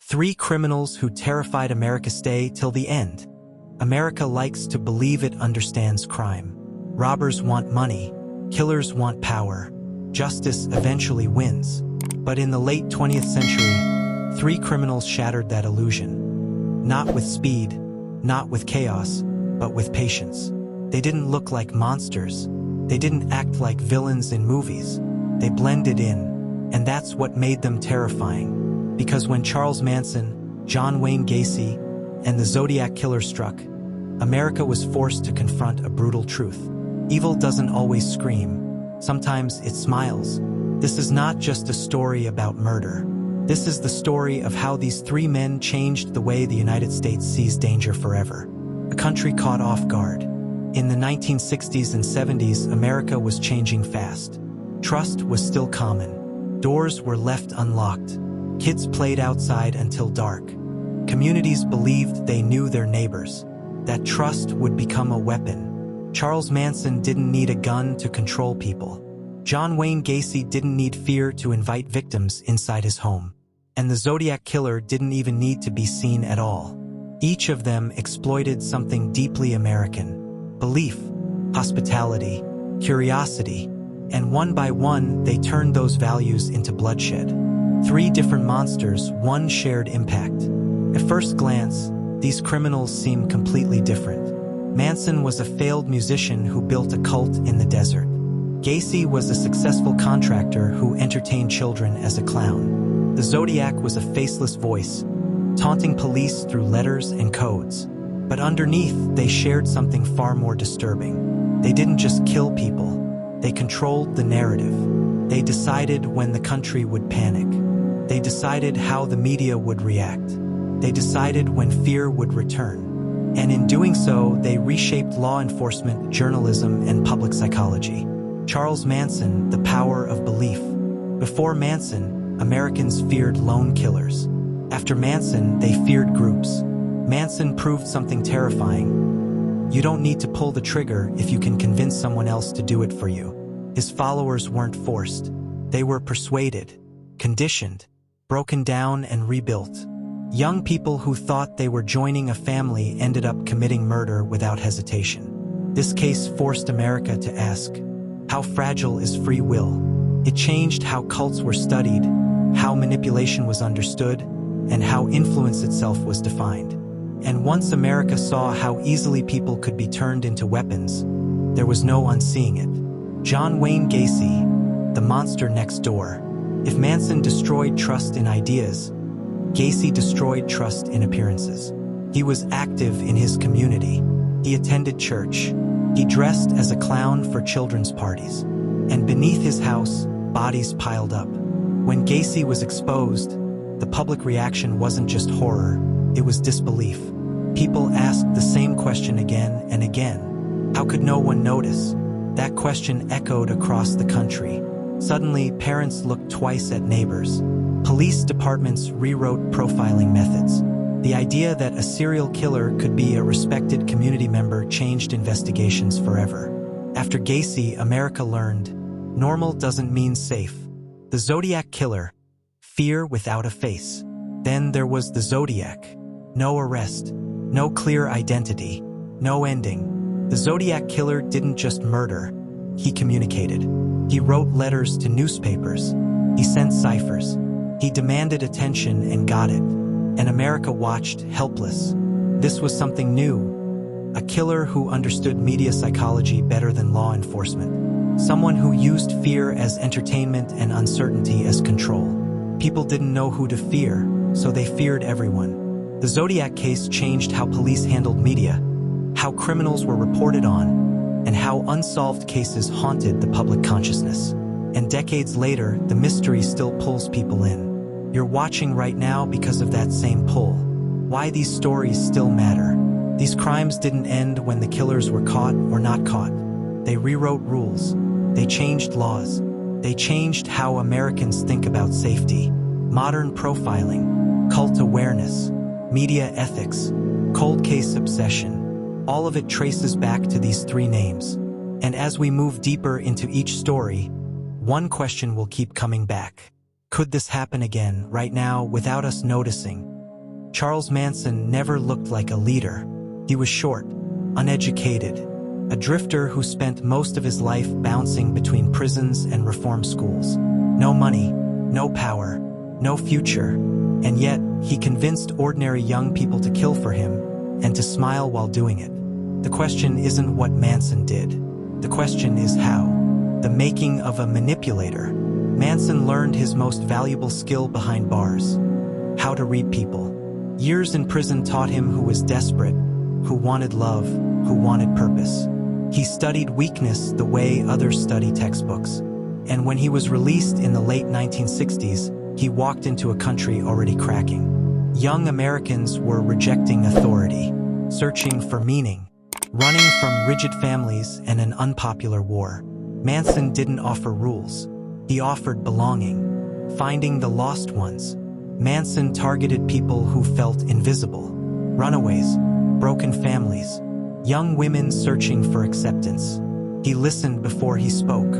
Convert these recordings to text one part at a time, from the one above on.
Three criminals who terrified America. Stay till the end. America likes to believe it understands crime. Robbers want money. Killers want power. Justice eventually wins. But in the late 20th century, three criminals shattered that illusion. Not with speed, not with chaos, but with patience. They didn't look like monsters. They didn't act like villains in movies. They blended in, and that's what made them terrifying. Because when Charles Manson, Wayne Gacy, and the Zodiac Killer struck, America was forced to confront a brutal truth. Evil doesn't always scream. Sometimes it smiles. This is not just a story about murder. This is the story of how these three men changed the way the United States sees danger forever. A country caught off guard. In the 1960s and 70s, America was changing fast. Trust was still common. Doors were left unlocked. Kids played outside until dark. Communities believed they knew their neighbors. That trust would become a weapon. Charles Manson didn't need a gun to control people. Wayne Gacy didn't need fear to invite victims inside his home. And the Zodiac Killer didn't even need to be seen at all. Each of them exploited something deeply American: belief, hospitality, curiosity, and one by one they turned those values into bloodshed. Three different monsters, one shared impact. At first glance, these criminals seem completely different. Manson was a failed musician who built a cult in the desert. Gacy was a successful contractor who entertained children as a clown. The Zodiac was a faceless voice, taunting police through letters and codes. But underneath, they shared something far more disturbing. They didn't just kill people. They controlled the narrative. They decided when the country would panic. They decided how the media would react. They decided when fear would return. And in doing so, they reshaped law enforcement, journalism, and public psychology. Charles Manson, the power of belief. Before Manson, Americans feared lone killers. After Manson, they feared groups. Manson proved something terrifying. You don't need to pull the trigger if you can convince someone else to do it for you. His followers weren't forced. They were persuaded, conditioned, broken down, and rebuilt. Young people who thought they were joining a family ended up committing murder without hesitation. This case forced America to ask, how fragile is free will? It changed how cults were studied, how manipulation was understood, and how influence itself was defined. And once America saw how easily people could be turned into weapons, there was no unseeing it. Wayne Gacy, the monster next door. If Manson destroyed trust in ideas, Gacy destroyed trust in appearances. He was active in his community. He attended church. He dressed as a clown for children's parties. And beneath his house, bodies piled up. When Gacy was exposed, the public reaction wasn't just horror, it was disbelief. People asked the same question again and again. How could no one notice? That question echoed across the country. Suddenly, parents looked twice at neighbors. Police departments rewrote profiling methods. The idea that a serial killer could be a respected community member changed investigations forever. After Gacy, America learned, normal doesn't mean safe. The Zodiac Killer, fear without a face. Then there was the Zodiac. No arrest, no clear identity, no ending. The Zodiac Killer didn't just murder, he communicated. He wrote letters to newspapers. He sent ciphers. He demanded attention and got it. And America watched, helpless. This was something new. A killer who understood media psychology better than law enforcement. Someone who used fear as entertainment and uncertainty as control. People didn't know who to fear, so they feared everyone. The Zodiac case changed how police handled media, how criminals were reported on, and how unsolved cases haunted the public consciousness. And decades later, the mystery still pulls people in. You're watching right now because of that same pull. Why these stories still matter. These crimes didn't end when the killers were caught or not caught. They rewrote rules. They changed laws. They changed how Americans think about safety. Modern profiling, cult awareness, media ethics, cold case obsession. All of it traces back to these three names. And as we move deeper into each story, one question will keep coming back. Could this happen again, right now, without us noticing? Charles Manson never looked like a leader. He was short, uneducated, a drifter who spent most of his life bouncing between prisons and reform schools. No money, no power, no future, and yet he convinced ordinary young people to kill for him and to smile while doing it. The question isn't what Manson did. The question is how. The making of a manipulator. Manson learned his most valuable skill behind bars: how to read people. Years in prison taught him who was desperate, who wanted love, who wanted purpose. He studied weakness the way others study textbooks. And when he was released in the late 1960s, he walked into a country already cracking. Young Americans were rejecting authority, searching for meaning, running from rigid families and an unpopular war. Manson didn't offer rules. He offered belonging, finding the lost ones. Manson targeted people who felt invisible: runaways, broken families, young women searching for acceptance. He listened before he spoke.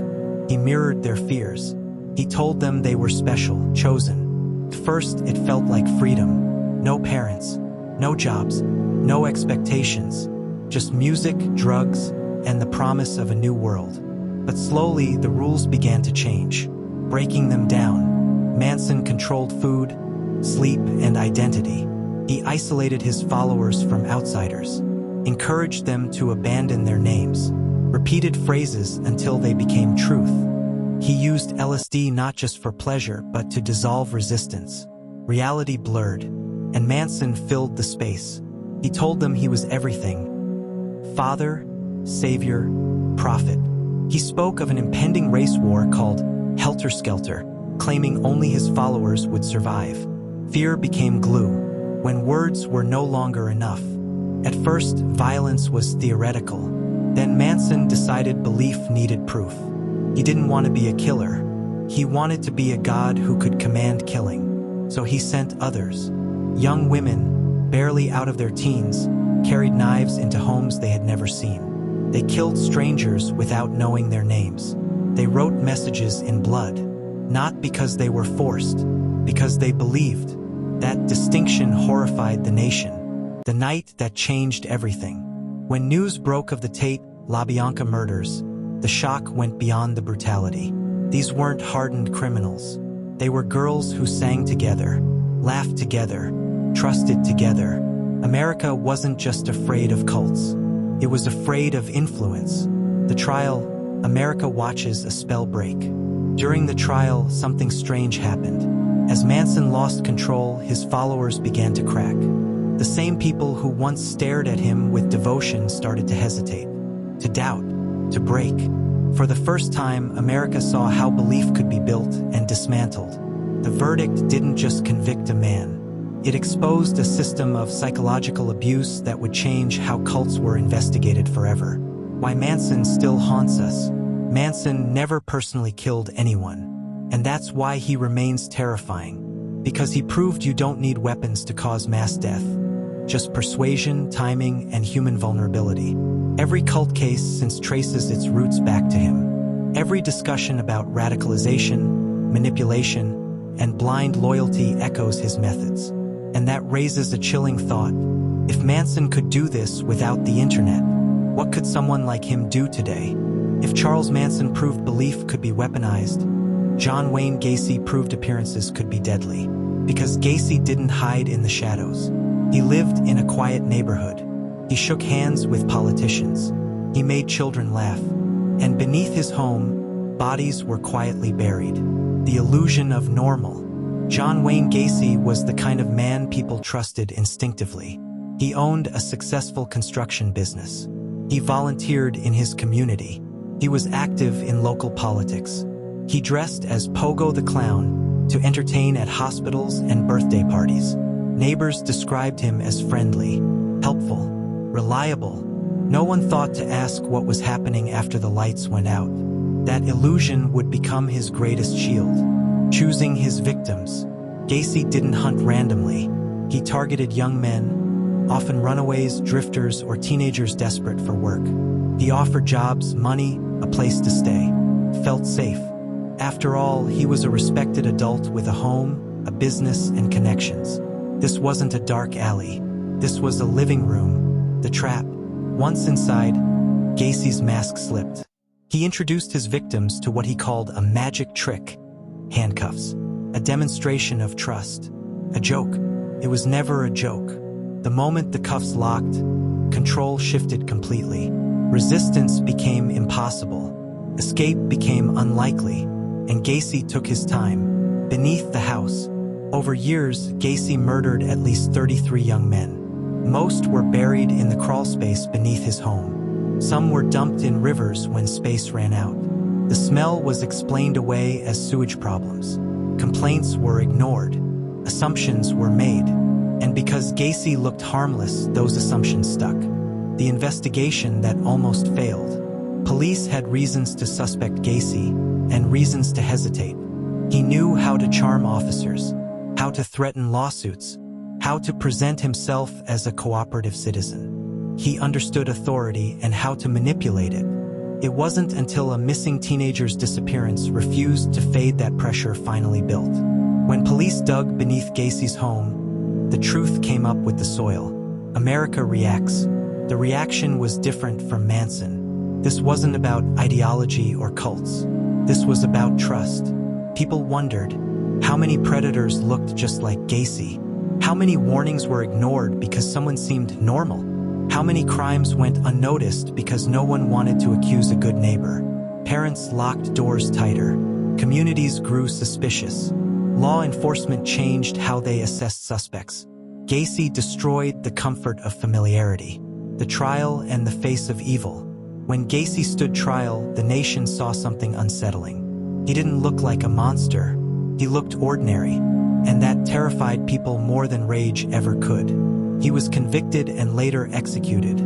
He mirrored their fears. He told them they were special, chosen. At first, it felt like freedom. No parents, no jobs, no expectations, just music, drugs, and the promise of a new world. But slowly, the rules began to change, breaking them down. Manson controlled food, sleep, and identity. He isolated his followers from outsiders, encouraged them to abandon their names, repeated phrases until they became truth. He used LSD not just for pleasure, but to dissolve resistance. Reality blurred, and Manson filled the space. He told them he was everything: father, savior, prophet. He spoke of an impending race war called Helter Skelter, claiming only his followers would survive. Fear became glue, when words were no longer enough. At first, violence was theoretical. Then Manson decided belief needed proof. He didn't want to be a killer. He wanted to be a god who could command killing. So he sent others. Young women, barely out of their teens, carried knives into homes they had never seen. They killed strangers without knowing their names. They wrote messages in blood, not because they were forced, because they believed. That distinction horrified the nation. The night that changed everything. When news broke of the Tate LaBianca murders, the shock went beyond the brutality. These weren't hardened criminals. They were girls who sang together, laughed together, trusted together. America wasn't just afraid of cults. It was afraid of influence. The trial, America watches a spell break. During the trial, something strange happened. As Manson lost control, his followers began to crack. The same people who once stared at him with devotion started to hesitate, to doubt, to break. For the first time, America saw how belief could be built and dismantled. The verdict didn't just convict a man. It exposed a system of psychological abuse that would change how cults were investigated forever. Why Manson still haunts us. Manson never personally killed anyone. And that's why he remains terrifying. Because he proved you don't need weapons to cause mass death. Just persuasion, timing, and human vulnerability. Every cult case since traces its roots back to him. Every discussion about radicalization, manipulation, and blind loyalty echoes his methods. And that raises a chilling thought. If Manson could do this without the internet, what could someone like him do today? If Charles Manson proved belief could be weaponized, John Wayne Gacy proved appearances could be deadly. Because Gacy didn't hide in the shadows. He lived in a quiet neighborhood. He shook hands with politicians. He made children laugh. And beneath his home, bodies were quietly buried. The illusion of normal. John Wayne Gacy was the kind of man people trusted instinctively. He owned a successful construction business. He volunteered in his community. He was active in local politics. He dressed as Pogo the Clown to entertain at hospitals and birthday parties. Neighbors described him as friendly, helpful, reliable. No one thought to ask what was happening after the lights went out. That illusion would become his greatest shield. Choosing his victims. Gacy didn't hunt randomly. He targeted young men, often runaways, drifters, or teenagers desperate for work. He offered jobs, money, a place to stay. Felt safe. After all, he was a respected adult with a home, a business, and connections. This wasn't a dark alley. This was a living room, the trap. Once inside, Gacy's mask slipped. He introduced his victims to what he called a magic trick: handcuffs. A demonstration of trust. A joke. It was never a joke. The moment the cuffs locked, control shifted completely. Resistance became impossible. Escape became unlikely. And Gacy took his time. Beneath the house. Over years, Gacy murdered at least 33 young men. Most were buried in the crawlspace beneath his home. Some were dumped in rivers when space ran out. The smell was explained away as sewage problems. Complaints were ignored. Assumptions were made. And because Gacy looked harmless, those assumptions stuck. The investigation that almost failed. Police had reasons to suspect Gacy, and reasons to hesitate. He knew how to charm officers, how to threaten lawsuits, how to present himself as a cooperative citizen. He understood authority and how to manipulate it. It wasn't until a missing teenager's disappearance refused to fade that pressure finally built. When police dug beneath Gacy's home, the truth came up with the soil. America reacts. The reaction was different from Manson. This wasn't about ideology or cults. This was about trust. People wondered, how many predators looked just like Gacy? How many warnings were ignored because someone seemed normal? How many crimes went unnoticed because no one wanted to accuse a good neighbor? Parents locked doors tighter. Communities grew suspicious. Law enforcement changed how they assessed suspects. Gacy destroyed the comfort of familiarity. The trial and the face of evil. When Gacy stood trial, the nation saw something unsettling. He didn't look like a monster. He looked ordinary, and that terrified people more than rage ever could. He was convicted and later executed,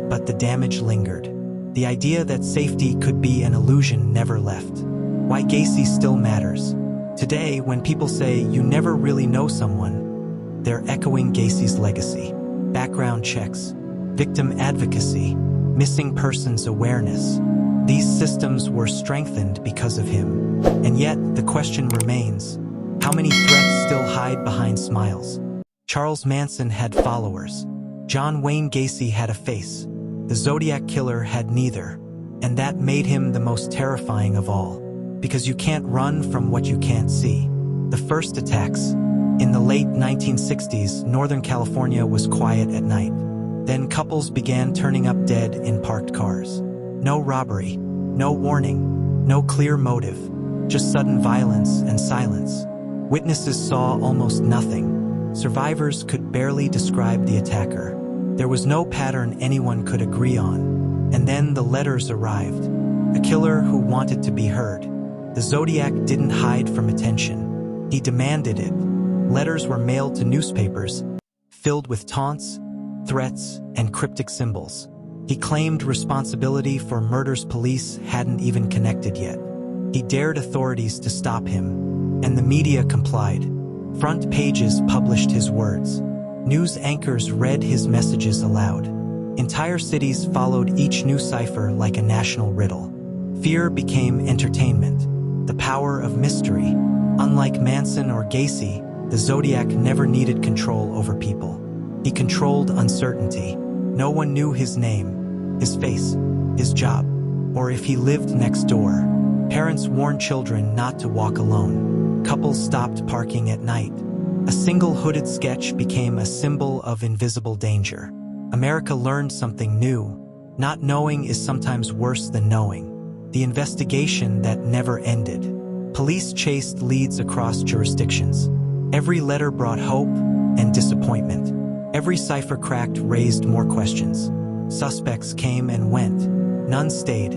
but the damage lingered. The idea that safety could be an illusion never left. Why Gacy still matters. Today, when people say you never really know someone, they're echoing Gacy's legacy. Background checks, victim advocacy, missing persons awareness. These systems were strengthened because of him. And yet, the question remains, how many threats still hide behind smiles? Charles Manson had followers. Wayne Gacy had a face. The Zodiac Killer had neither. And that made him the most terrifying of all. Because you can't run from what you can't see. The first attacks. In the late 1960s, Northern California was quiet at night. Then couples began turning up dead in parked cars. No robbery, no warning, no clear motive, just sudden violence and silence. Witnesses saw almost nothing. Survivors could barely describe the attacker. There was no pattern anyone could agree on. And then the letters arrived. A killer who wanted to be heard. The Zodiac didn't hide from attention. He demanded it. Letters were mailed to newspapers, filled with taunts, threats, and cryptic symbols. He claimed responsibility for murders police hadn't even connected yet. He dared authorities to stop him, and the media complied. Front pages published his words. News anchors read his messages aloud. Entire cities followed each new cipher like a national riddle. Fear became entertainment, the power of mystery. Unlike Manson or Gacy, the Zodiac never needed control over people. He controlled uncertainty. No one knew his name, his face, his job, or if he lived next door. Parents warned children not to walk alone. Couples stopped parking at night. A single hooded sketch became a symbol of invisible danger. America learned something new. Not knowing is sometimes worse than knowing. The investigation that never ended. Police chased leads across jurisdictions. Every letter brought hope and disappointment. Every cipher cracked raised more questions. Suspects came and went. None stayed.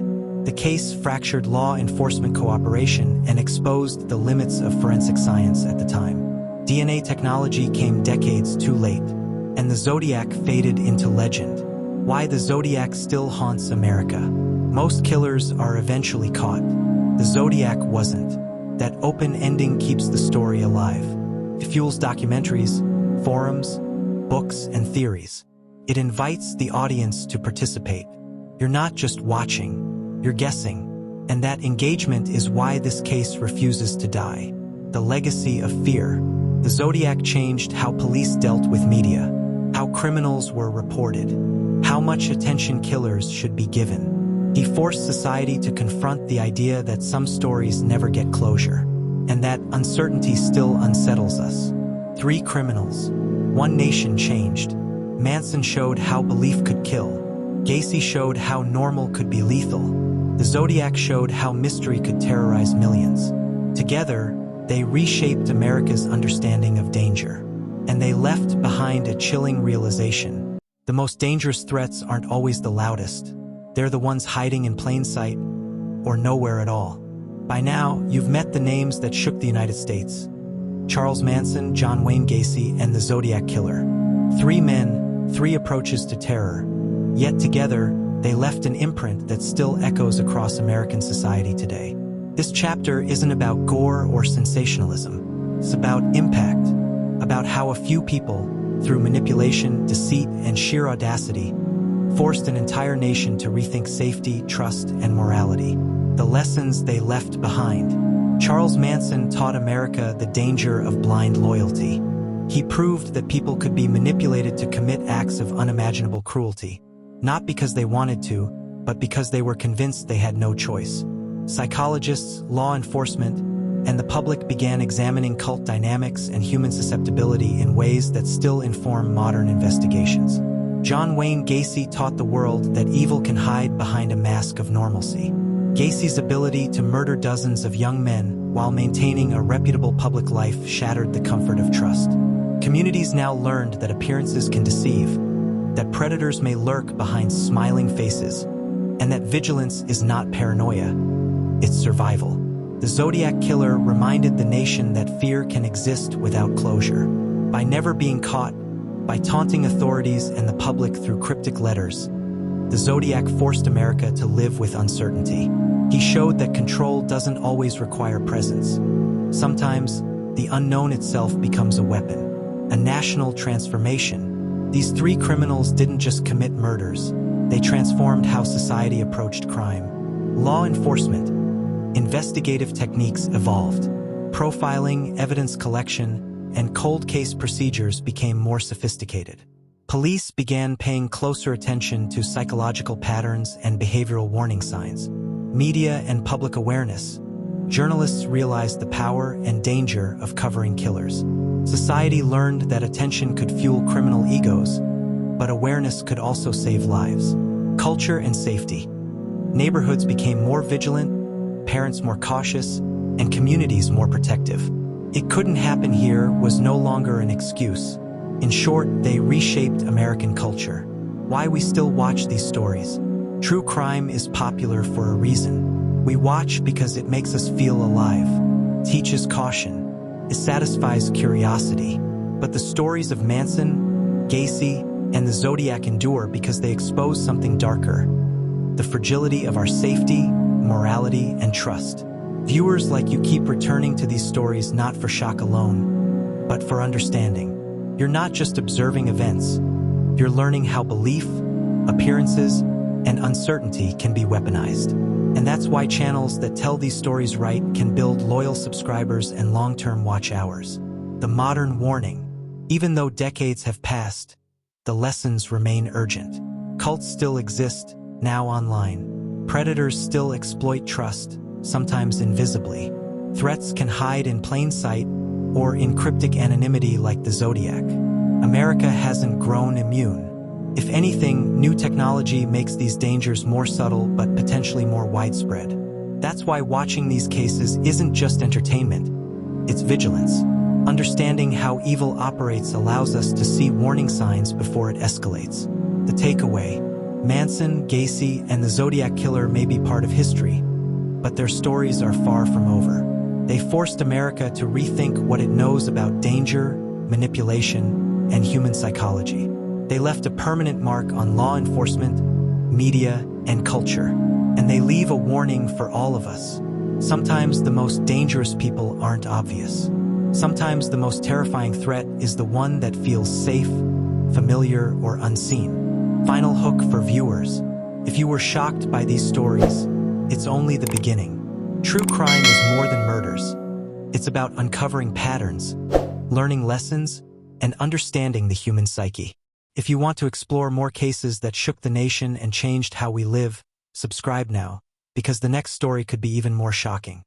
The case fractured law enforcement cooperation and exposed the limits of forensic science at the time. DNA technology came decades too late, and the Zodiac faded into legend. Why the Zodiac still haunts America. Most killers are eventually caught. The Zodiac wasn't. That open ending keeps the story alive. It fuels documentaries, forums, books, and theories. It invites the audience to participate. You're not just watching, you're guessing. And that engagement is why this case refuses to die. The legacy of fear. The Zodiac changed how police dealt with media, how criminals were reported, how much attention killers should be given. He forced society to confront the idea that some stories never get closure, and that uncertainty still unsettles us. 3 criminals. 1 nation changed. Manson showed how belief could kill. Gacy showed how normal could be lethal. The Zodiac showed how mystery could terrorize millions. Together, they reshaped America's understanding of danger. And they left behind a chilling realization. The most dangerous threats aren't always the loudest. They're the ones hiding in plain sight, or nowhere at all. By now, you've met the names that shook the United States: Charles Manson, Wayne Gacy, and the Zodiac Killer. 3 men, 3 approaches to terror. Yet together, they left an imprint that still echoes across American society today. This chapter isn't about gore or sensationalism. It's about impact, about how a few people, through manipulation, deceit, and sheer audacity, forced an entire nation to rethink safety, trust, and morality. The lessons they left behind. Charles Manson taught America the danger of blind loyalty. He proved that people could be manipulated to commit acts of unimaginable cruelty, not because they wanted to, but because they were convinced they had no choice. Psychologists, law enforcement, and the public began examining cult dynamics and human susceptibility in ways that still inform modern investigations. Wayne Gacy taught the world that evil can hide behind a mask of normalcy. Gacy's ability to murder dozens of young men while maintaining a reputable public life shattered the comfort of trust. Communities now learned that appearances can deceive, that predators may lurk behind smiling faces, and that vigilance is not paranoia, it's survival. The Zodiac Killer reminded the nation that fear can exist without closure. By never being caught, by taunting authorities and the public through cryptic letters, the Zodiac forced America to live with uncertainty. He showed that control doesn't always require presence. Sometimes, the unknown itself becomes a weapon, a national transformation. These 3 criminals didn't just commit murders, they transformed how society approached crime. Law enforcement, investigative techniques evolved. Profiling, evidence collection, and cold case procedures became more sophisticated. Police began paying closer attention to psychological patterns and behavioral warning signs. Media and public awareness. Journalists realized the power and danger of covering killers. Society learned that attention could fuel criminal egos, but awareness could also save lives. Culture and safety. Neighborhoods became more vigilant, parents more cautious, and communities more protective. "It couldn't happen here" was no longer an excuse. In short, they reshaped American culture. Why we still watch these stories. True crime is popular for a reason. We watch because it makes us feel alive, teaches caution, it satisfies curiosity. But the stories of Manson, Gacy, and the Zodiac endure because they expose something darker: the fragility of our safety, morality, and trust. Viewers like you keep returning to these stories not for shock alone, but for understanding. You're not just observing events, you're learning how belief, appearances, and uncertainty can be weaponized. And that's why channels that tell these stories right can build loyal subscribers and long-term watch hours. The modern warning: even though decades have passed, the lessons remain urgent. Cults still exist, now online. Predators still exploit trust, sometimes invisibly. Threats can hide in plain sight or in cryptic anonymity like the Zodiac. America hasn't grown immune. If anything, new technology makes these dangers more subtle but potentially more widespread. That's why watching these cases isn't just entertainment, it's vigilance. Understanding how evil operates allows us to see warning signs before it escalates. The takeaway: Manson, Gacy, and the Zodiac Killer may be part of history, but their stories are far from over. They forced America to rethink what it knows about danger, manipulation, and human psychology. They left a permanent mark on law enforcement, media, and culture, and they leave a warning for all of us. Sometimes the most dangerous people aren't obvious. Sometimes the most terrifying threat is the one that feels safe, familiar, or unseen. Final hook for viewers: if you were shocked by these stories, it's only the beginning. True crime is more than murders. It's about uncovering patterns, learning lessons, and understanding the human psyche. If you want to explore more cases that shook the nation and changed how we live, subscribe now, because the next story could be even more shocking.